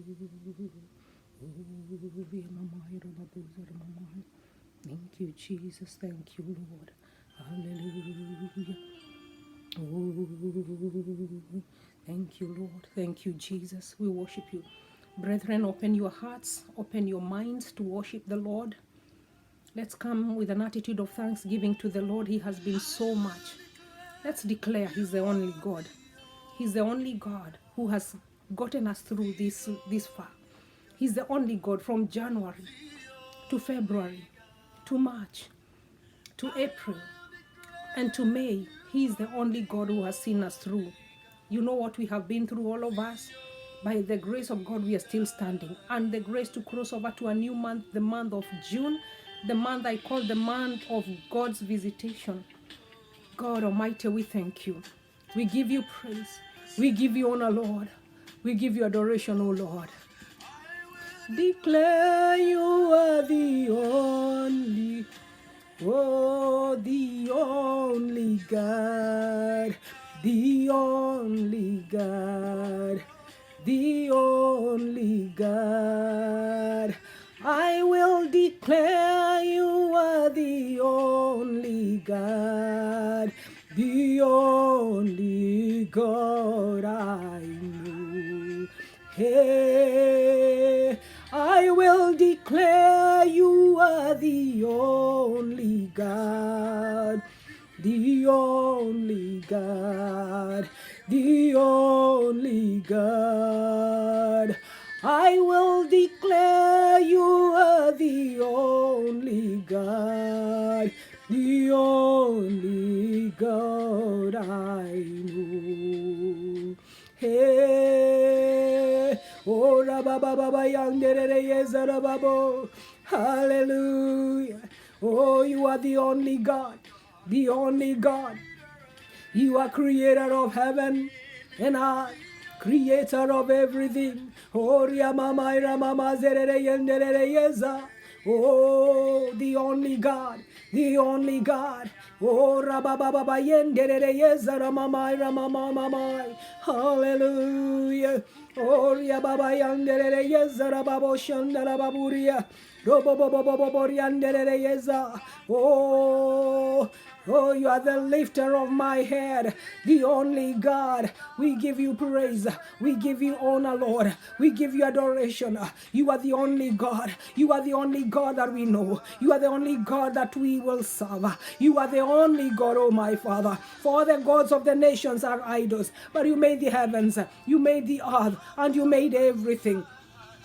Thank you, Jesus. Thank you, Lord. Hallelujah. Oh, thank you, Lord. Thank you, Jesus. We worship you. Brethren, open your hearts, open your minds to worship the Lord. Let's come with an attitude of thanksgiving to the Lord. He has been so much. Let's declare He's the only God. He's the only God who has gotten us through this far. He's the only God from January to February to March to April and to May. He is the only God who has seen us through. You know what we have been through, all of us? By the grace of God, we are still standing. And the grace to cross over to a new month, the month of June, the month I call the month of God's visitation. God Almighty, we thank you. We give you praise. We give you honor, Lord. We give you adoration, O Lord. Declare you are the only, oh, the only God, the only God, the only God. I will declare you are the only God, the only God I know. Hey, I will declare you are the only God, the only God, the only God. I will declare you are the only God, the only God I know. Hey, oh, rabababa yandere yezarababo. Hallelujah. Oh, you are the only God, the only God. You are creator of heaven and earth, creator of everything. Oh, Riamama, Ramama, Zerere, Yenderere, Yeza. Oh, the only God, the only God. Oh, Rabababa, Yenderere, Yeza, Ramama, Ramama, Mamai. Hallelujah. Oh, Riababa, Yanderere, Yeza, Rababo, Shandarababuria. Robobobobobo, Yanderere, Yeza. Oh, oh, you are the lifter of my head, the only God. We give you praise. We give you honor, Lord. We give you adoration. You are the only God. You are the only God that we know. You are the only God that we will serve. You are the only God, oh my Father. For the gods of the nations are idols, but you made the heavens, you made the earth, and you made everything.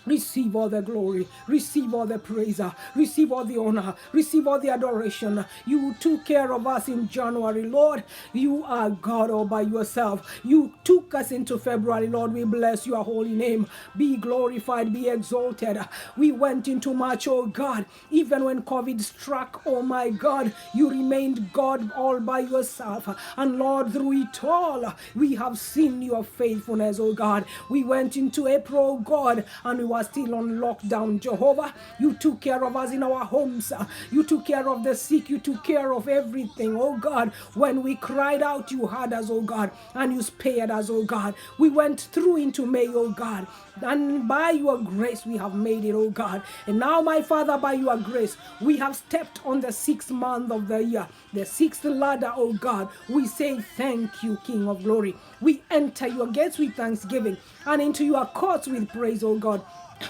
Receive all the glory, receive all the praise, receive all the honor, receive all the adoration. You took care of us in January, Lord. You are God all by yourself. You took us into February, Lord. We bless your holy name. Be glorified, be exalted. We went into March, oh God. Even when COVID struck, oh my God, you remained God all by yourself. And Lord, through it all, we have seen your faithfulness, oh God. We went into April, oh God, and we were still on lockdown. Jehovah, you took care of us in our homes. You took care of the sick. You took care of everything, oh God. When we cried out, you heard us, oh God, and you spared us, oh God. We went through into May, oh God, and by your grace we have made it, oh God. And now, my Father, by your grace, we have stepped on the 6th month of the year, the 6th ladder, oh God. We say thank you, King of glory. We enter your gates with thanksgiving and into your courts with praise, oh God.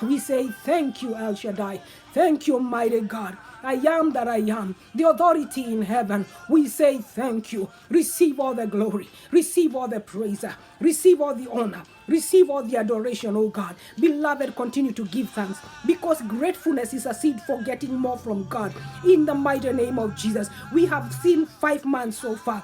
We say thank you, El Shaddai. Thank you, mighty God. I am that I am, the authority in heaven. We say thank you. Receive all the glory, receive all the praise, receive all the honor, receive all the adoration, oh God. Beloved, continue to give thanks, because gratefulness is a seed for getting more from God. In the mighty name of Jesus, we have seen 5 months so far.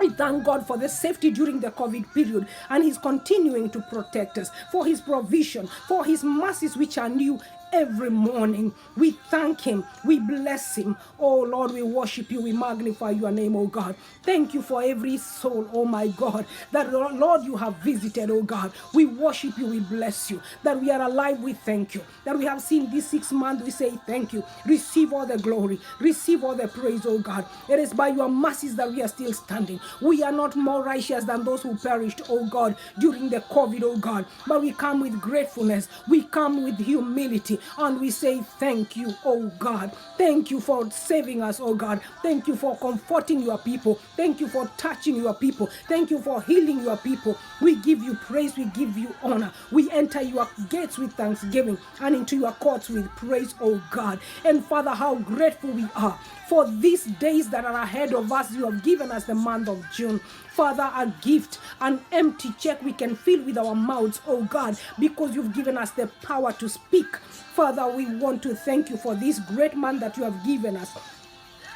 I thank God for the safety during the COVID period, and He's continuing to protect us, for His provision, for His mercies which are new every morning. We thank him. We bless him. Oh Lord, we worship you. We magnify your name, oh God. Thank you for every soul, oh my God, that Lord you have visited, oh God. We worship you. We bless you. That we are alive, we thank you. That we have seen this 6 months, we say thank you. Receive all the glory. Receive all the praise, oh God. It is by your mercies that we are still standing. We are not more righteous than those who perished, oh God, during the COVID, oh God. But we come with gratefulness. We come with humility. And we say thank you, oh God. Thank you for saving us, oh God. Thank you for comforting your people. Thank you for touching your people. Thank you for healing your people. We give you praise. We give you honor. We enter your gates with thanksgiving and into your courts with praise, oh God. And Father, how grateful we are for these days that are ahead of us. You have given us the month of June. Father, a gift, an empty check we can fill with our mouths, oh God, because you've given us the power to speak. Father, we want to thank you for this great man that you have given us.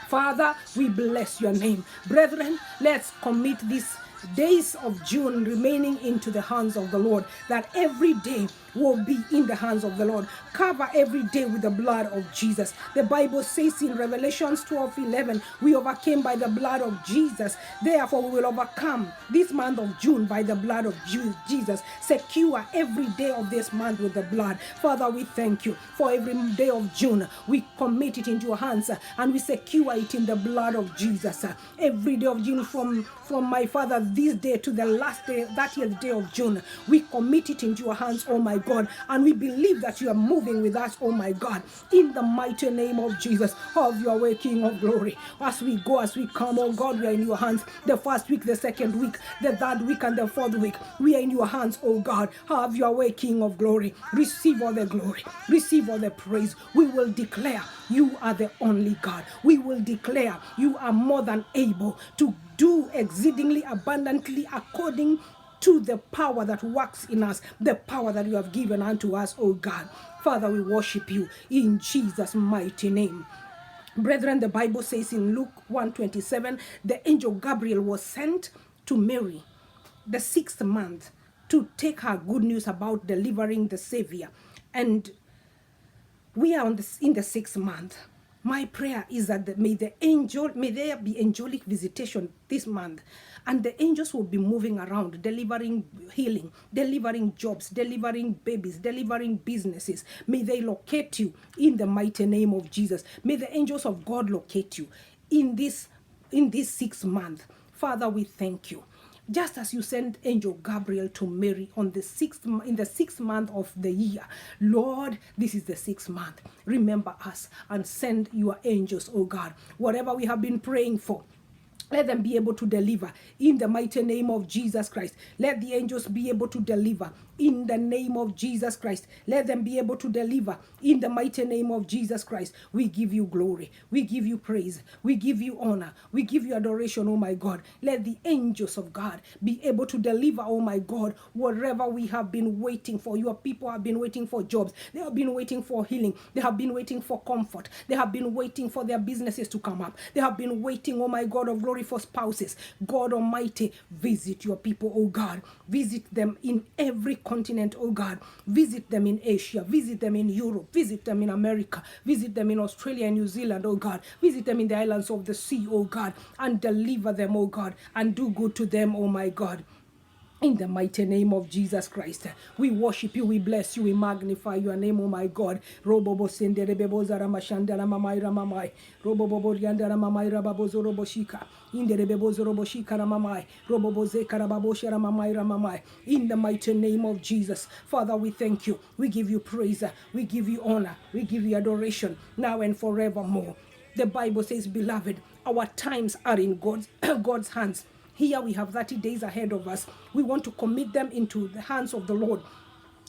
Father, we bless your name. Brethren, let's commit these days of June remaining into the hands of the Lord, that every day will be in the hands of the Lord. Cover every day with the blood of Jesus. The Bible says in Revelations 12:11, we overcame by the blood of Jesus. Therefore, we will overcome this month of June by the blood of Jesus. Secure every day of this month with the blood. Father, we thank you for every day of June. We commit it into your hands and we secure it in the blood of Jesus. Every day of June from my Father, this day to the last day, 30th day of June, we commit it into your hands, oh my God, and we believe that you are moving with us, oh my God, in the mighty name of Jesus. Have your way, King of glory. As we go, as we come, oh God, we are in your hands. The first week, the second week, the third week, and the fourth week, we are in your hands, oh God. Have your way, King of glory. Receive all the glory. Receive all the praise. We will declare you are the only God. We will declare you are more than able to do exceedingly abundantly according to the power that works in us, the power that you have given unto us, oh God. Father, we worship you in Jesus' mighty name. Brethren, the Bible says in Luke 1:27, the angel Gabriel was sent to Mary the 6th month to take her good news about delivering the Savior. And we are in the 6th month. My prayer is that may there be angelic visitation this month, and the angels will be moving around, delivering healing, delivering jobs, delivering babies, delivering businesses. May they locate you in the mighty name of Jesus. May the angels of God locate you in this 6th month. Father, we thank you. Just as you sent angel Gabriel to Mary on the 6th, in the 6th month of the year, Lord, this is the 6th month. Remember us and send your angels, oh God. Whatever we have been praying for, let them be able to deliver in the mighty name of Jesus Christ. Let the angels be able to deliver in the name of Jesus Christ. Let them be able to deliver in the mighty name of Jesus Christ. We give you glory. We give you praise. We give you honor. We give you adoration, oh my God. Let the angels of God be able to deliver, oh my God, whatever we have been waiting for. Your people have been waiting for jobs. They have been waiting for healing. They have been waiting for comfort. They have been waiting for their businesses to come up. They have been waiting, oh my God of glory, for spouses. God Almighty, visit your people, oh God. Visit them in every continent, oh God. Visit them in Asia. Visit them in Europe. Visit them in America. Visit them in Australia and New Zealand, oh God. Visit them in the islands of the sea, oh God. And deliver them, oh God. And do good to them, oh my God. In the mighty name of Jesus Christ, we worship you, we bless you, we magnify your name, oh my God. Robobo sendere beboza ramashandara mamai ramamai. Robobo riandara mamai rababozo roboshika. Indere bebozo roboshika ramamai. Robobo zekara babosha ramamai ramamai. In the mighty name of Jesus, Father, we thank you. We give you praise. We give you honor. We give you adoration now and forevermore. The Bible says, beloved, our times are in God's hands. Here we have 30 days ahead of us. We want to commit them into the hands of the Lord.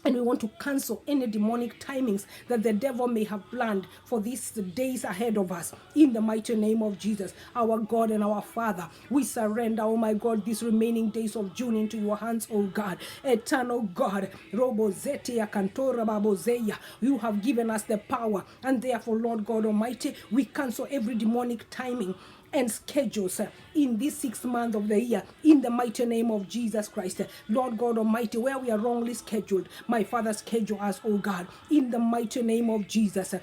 And we want to cancel any demonic timings that the devil may have planned for these days ahead of us. In the mighty name of Jesus, our God and our Father, we surrender, oh my God, these remaining days of June into your hands, oh God. Eternal God, Robozetia Cantora Babozeya, you have given us the power. And therefore, Lord God Almighty, we cancel every demonic timing and schedules in this 6th month of the year, in the mighty name of Jesus Christ. Lord God Almighty, where we are wrongly scheduled, my Father, schedule us, oh God, in the mighty name of Jesus.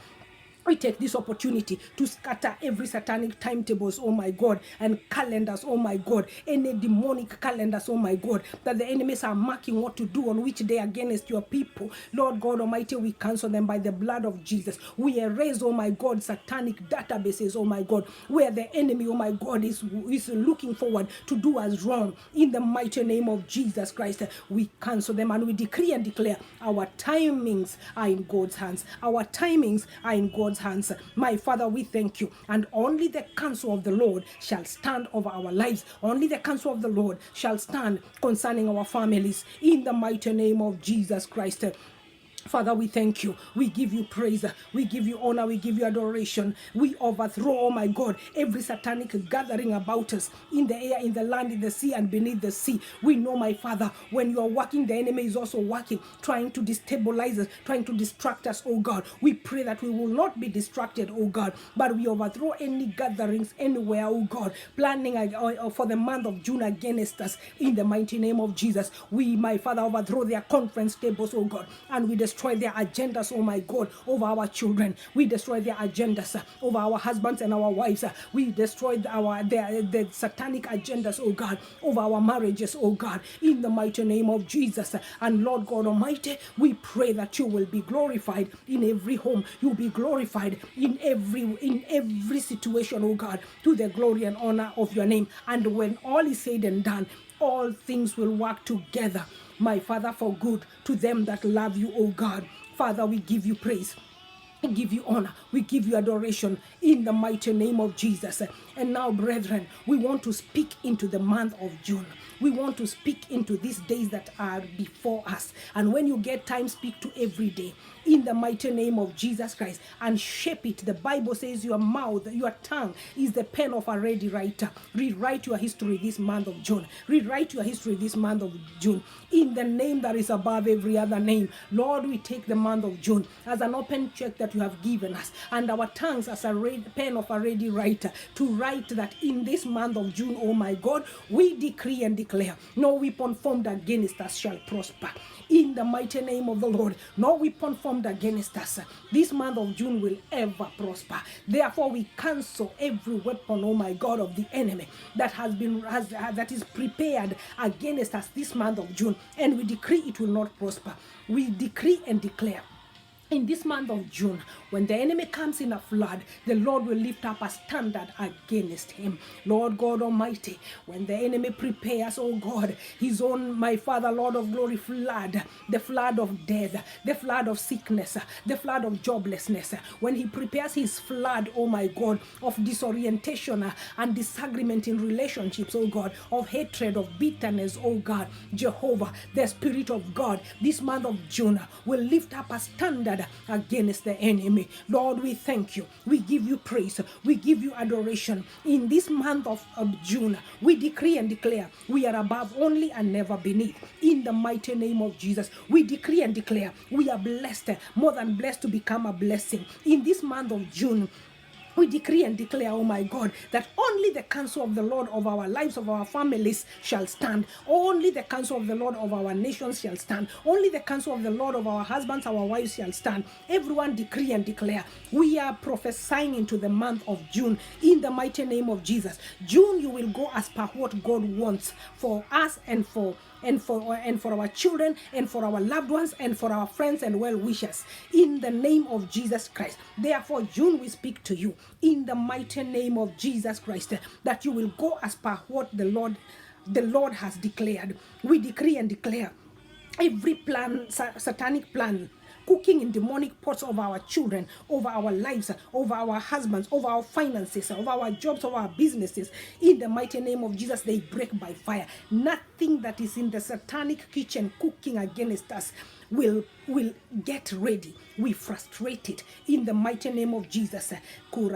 We take this opportunity to scatter every satanic timetables, oh my God, and calendars, oh my God, any demonic calendars, oh my God, that the enemies are marking what to do on which day against your people. Lord God Almighty, we cancel them by the blood of Jesus. We erase, oh my God, satanic databases, oh my God, where the enemy, oh my God, is looking forward to do us wrong. In the mighty name of Jesus Christ, we cancel them and we decree and declare our timings are in God's hands. Our timings are in God's hands. My Father, we thank you. And only the counsel of the Lord shall stand over our lives. Only the counsel of the Lord shall stand concerning our families. In the mighty name of Jesus Christ. Father, we thank you. We give you praise. We give you honor. We give you adoration. We overthrow, oh my God, every satanic gathering about us in the air, in the land, in the sea, and beneath the sea. We know, my Father, when you are working, the enemy is also working, trying to destabilize us, trying to distract us, oh God. We pray that we will not be distracted, oh God, but we overthrow any gatherings anywhere, oh God, planning for the month of June against us in the mighty name of Jesus. We, my Father, overthrow their conference tables, oh God, and we destroy their agendas, oh my God, over our children. We destroy their agendas over our husbands and our wives. We destroy the satanic agendas, oh God, over our marriages, oh God, in the mighty name of Jesus. And Lord God Almighty, we pray that you will be glorified in every home. You'll be glorified in every situation, oh God, to the glory and honor of your name. And when all is said and done, all things will work together, my Father, for good to them that love you, oh God. Father, we give you praise. We give you honor. We give you adoration in the mighty name of Jesus. And now, brethren, we want to speak into the month of June. We want to speak into these days that are before us. And when you get time, speak to every day in the mighty name of Jesus Christ and shape it. The Bible says your mouth, your tongue is the pen of a ready writer. Rewrite your history this month of June. Rewrite your history this month of June in the name that is above every other name. Lord, we take the month of June as an open check that you have given us, and our tongues as a pen of a ready writer to write that in this month of June, oh my God, we decree and declare no weapon formed against us shall prosper. In the mighty name of the Lord, no weapon formed against us this month of June will ever prosper. Therefore, we cancel every weapon, oh my God, of the enemy that that is prepared against us this month of June, and we decree it will not prosper. We decree and declare in this month of June, when the enemy comes in a flood, the Lord will lift up a standard against him. Lord God Almighty, when the enemy prepares, oh God, his own, my Father, Lord of glory, flood, the flood of death, the flood of sickness, the flood of joblessness, when he prepares his flood, oh my God, of disorientation and disagreement in relationships, oh God, of hatred, of bitterness, oh God, Jehovah, the Spirit of God, this month of June will lift up a standard against the enemy. Lord, we thank you. We give you praise. We give you adoration. In this month of June, we decree and declare we are above only and never beneath. In the mighty name of Jesus, we decree and declare we are blessed, more than blessed to become a blessing. In this month of June, we decree and declare, oh my God, that only the counsel of the Lord of our lives, of our families shall stand. Only the counsel of the Lord of our nations shall stand. Only the counsel of the Lord of our husbands, our wives shall stand. Everyone decree and declare. We are prophesying into the month of June in the mighty name of Jesus. June, you will go as per what God wants for us and for our children and for our loved ones and for our friends and well-wishers in the name of Jesus Christ. Therefore, June, we speak to you in the mighty name of Jesus Christ that you will go as per what the Lord has declared. We decree and declare every plan, satanic plan, cooking in demonic pots over our children, over our lives, over our husbands, over our finances, over our jobs, over our businesses. In the mighty name of Jesus, they break by fire. Nothing that is in the satanic kitchen cooking against us will get ready. We frustrate it in the mighty name of Jesus. In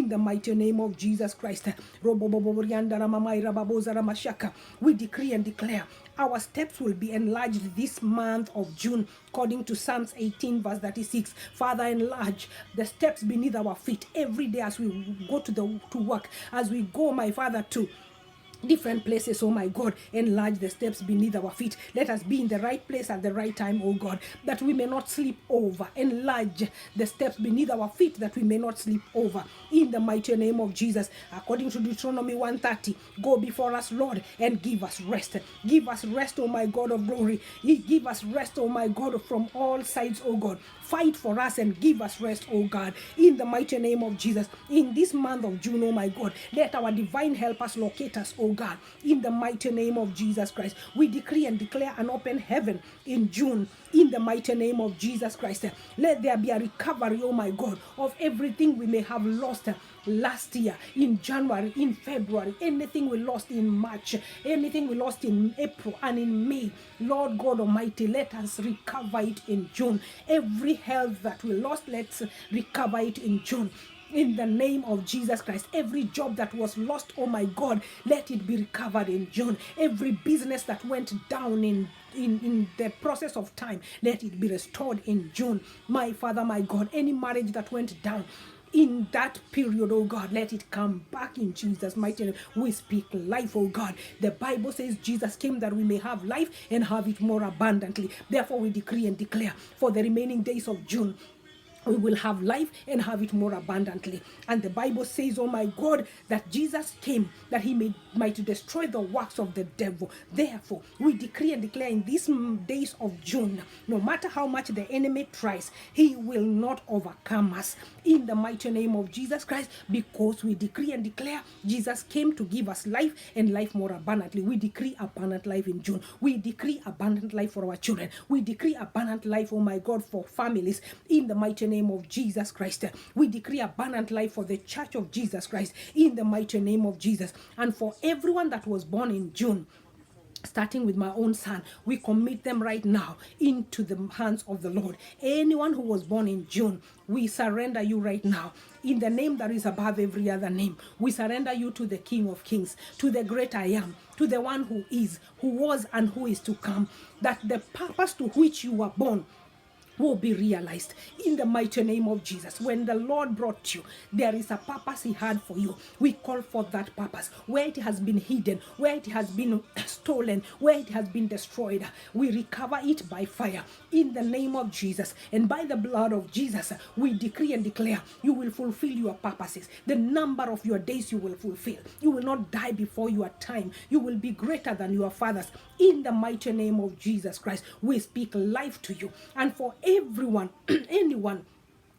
the mighty name of Jesus Christ. We decree and declare our steps will be enlarged this month of June, according to Psalms 18 verse 36. Father, enlarge the steps beneath our feet every day as we go to work, as we go, my Father, to different places. Oh my God, enlarge the steps beneath our feet. Let us be in the right place at the right time, oh God, that we may not sleep over. Enlarge the steps beneath our feet, that we may not sleep over, in the mighty name of Jesus. According to Deuteronomy 1:30, go before us, Lord, and give us rest. Give us rest, oh my God of glory. Give us rest, oh my God, from all sides, oh God. Fight for us and give us rest, oh God, in the mighty name of Jesus. In this month of June, oh my God, let our divine helpers locate us, oh God, in the mighty name of Jesus Christ. We decree and declare an open heaven in June, in the mighty name of Jesus Christ. Let there be a recovery, oh my God, of everything we may have lost last year, in January, in February, anything we lost in March, anything we lost in April and in May. Lord God Almighty, let us recover it in June. Every health that we lost, let's recover it in June, in the name of Jesus Christ. Every job that was lost, oh my God, let it be recovered in June. Every business that went down in the process of time, let it be restored in June. My Father, my God, any marriage that went down in that period, oh God, let it come back in Jesus' mighty name. We speak life, oh God. The Bible says Jesus came that we may have life and have it more abundantly. Therefore, we decree and declare for the remaining days of June, we will have life and have it more abundantly. And the Bible says, oh my God, that Jesus came that he might destroy the works of the devil. Therefore, we decree and declare in these days of June, no matter how much the enemy tries, he will not overcome us, in the mighty name of Jesus Christ, because we decree and declare Jesus came to give us life and life more abundantly. We decree abundant life in June. We decree abundant life for our children. We decree abundant life, oh my God, for families, in the mighty name of Jesus Christ. We decree abundant life for the Church of Jesus Christ, in the mighty name of Jesus. And for everyone that was born in June, starting with my own son, we commit them right now into the hands of the Lord. Anyone who was born in June, we surrender you right now in the name that is above every other name. We surrender you to the King of Kings, to the great I am, to the one who is, who was, and who is to come, that the purpose to which you were born will be realized in the mighty name of Jesus. When the Lord brought you, there is a purpose he had for you. We call for that purpose. Where it has been hidden, where it has been stolen, where it has been destroyed, we recover it by fire in the name of Jesus. And by the blood of Jesus, we decree and declare you will fulfill your purposes. The number of your days you will fulfill. You will not die before your time. You will be greater than your fathers. In the mighty name of Jesus Christ, we speak life to you. And for everyone, anyone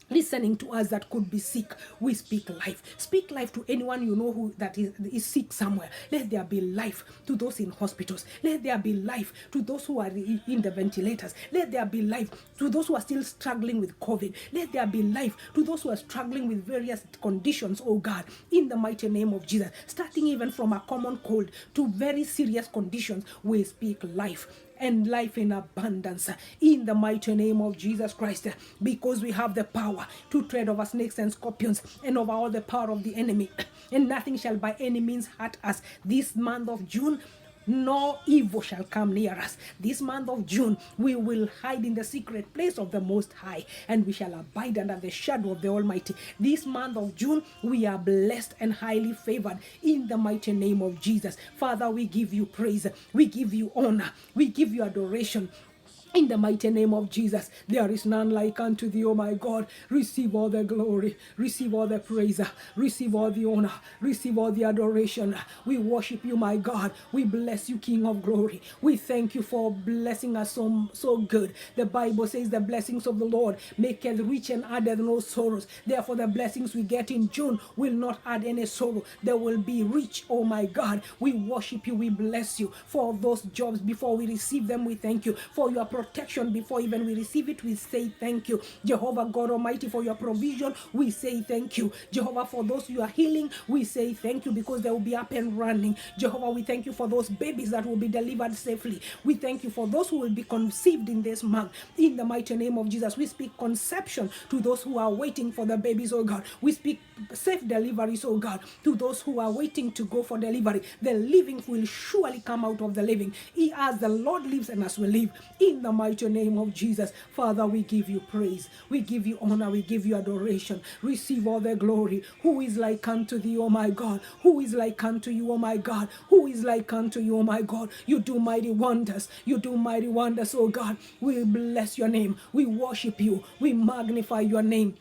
listening to us that could be sick, we speak life. Speak life to anyone you know who that is sick somewhere. Let there be life to those in hospitals. Let there be life to those who are in the ventilators. Let there be life to those who are still struggling with COVID. Let there be life to those who are struggling with various conditions, oh God, in the mighty name of Jesus. Starting even from a common cold to very serious conditions, we speak life, and life in abundance in the mighty name of Jesus Christ, because we have the power to tread over snakes and scorpions and over all the power of the enemy, and nothing shall by any means hurt us. This month of June, no evil shall come near us. This month of June, we will hide in the secret place of the Most High, and we shall abide under the shadow of the Almighty. This month of June, we are blessed and highly favored in the mighty name of Jesus. Father, we give you praise. We give you honor. We give you adoration. In the mighty name of Jesus, there is none like unto thee, O my God. Receive all the glory, receive all the praise, receive all the honor, receive all the adoration. We worship you, my God. We bless you, King of glory. We thank you for blessing us so good. The Bible says the blessings of the Lord maketh rich and addeth no sorrows. Therefore, the blessings we get in June will not add any sorrow. They will be rich, oh my God. We worship you, we bless you for those jobs. Before we receive them, we thank you for your protection before even we receive it. We say thank you. Jehovah God Almighty, for your provision, we say thank you. Jehovah, for those you are healing, we say thank you, because they will be up and running. Jehovah, we thank you for those babies that will be delivered safely. We thank you for those who will be conceived in this month. In the mighty name of Jesus, we speak conception to those who are waiting for the babies, oh God. We speak safe deliveries, oh God, to those who are waiting to go for delivery. The living will surely come out of the living, as the Lord lives and as we live. In the mighty name of Jesus, Father, we give you praise, we give you honor, we give you adoration. Receive all the glory. Who is like unto thee, oh my God? Who is like unto you, oh my God? Who is like unto you, oh my God? You do mighty wonders. You do mighty wonders, oh God. We bless your name. We worship you. We magnify your name.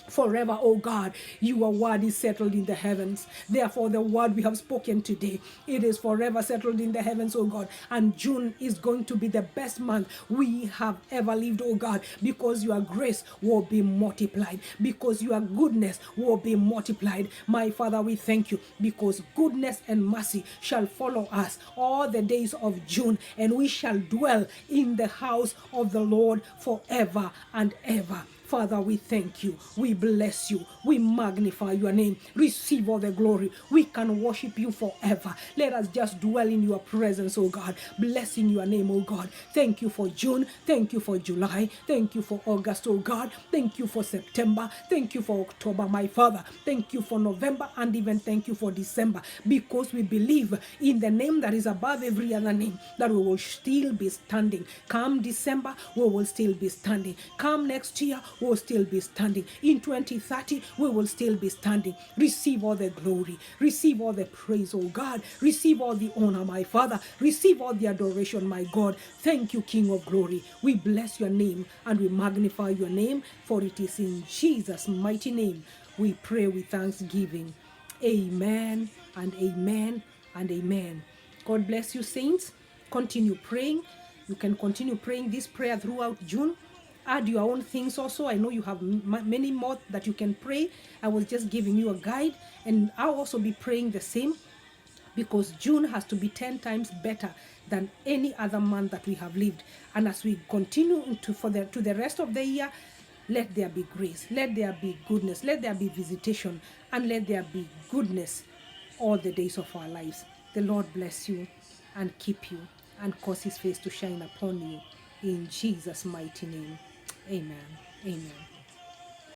Forever, oh God, your word is settled in the heavens. Therefore, the word we have spoken today, it is forever settled in the heavens, oh God. And June is going to be the best month we have ever lived, oh God, because your grace will be multiplied, because your goodness will be multiplied. My Father, we thank you, because goodness and mercy shall follow us all the days of June, and we shall dwell in the house of the Lord forever and ever. Father, we thank you. We bless you. We magnify your name. Receive all the glory. We can worship you forever. Let us just dwell in your presence, oh God. Blessing your name, oh God. Thank you for June. Thank you for July. Thank you for August, oh God. Thank you for September. Thank you for October, my Father. Thank you for November, and even thank you for December, because we believe in the name that is above every other name that we will still be standing. Come December, we will still be standing. Come next year, we will still be standing. In 2030, we will still be standing. Receive all the glory. Receive all the praise, oh God. Receive all the honor, my Father. Receive all the adoration, my God. Thank you, King of glory. We bless your name and we magnify your name, for it is in Jesus' mighty name we pray with thanksgiving. Amen and amen and amen. God bless you, saints. Continue praying. You can continue praying this prayer throughout June. Add your own things also. I know you have many more that you can pray. I was just giving you a guide, and I'll also be praying the same, because June has to be 10 times better than any other month that we have lived. And as we continue to the rest of the year, let there be grace, let there be goodness, let there be visitation, and let there be goodness all the days of our lives. The Lord bless you and keep you and cause his face to shine upon you. In Jesus' mighty name. Amen. Amen.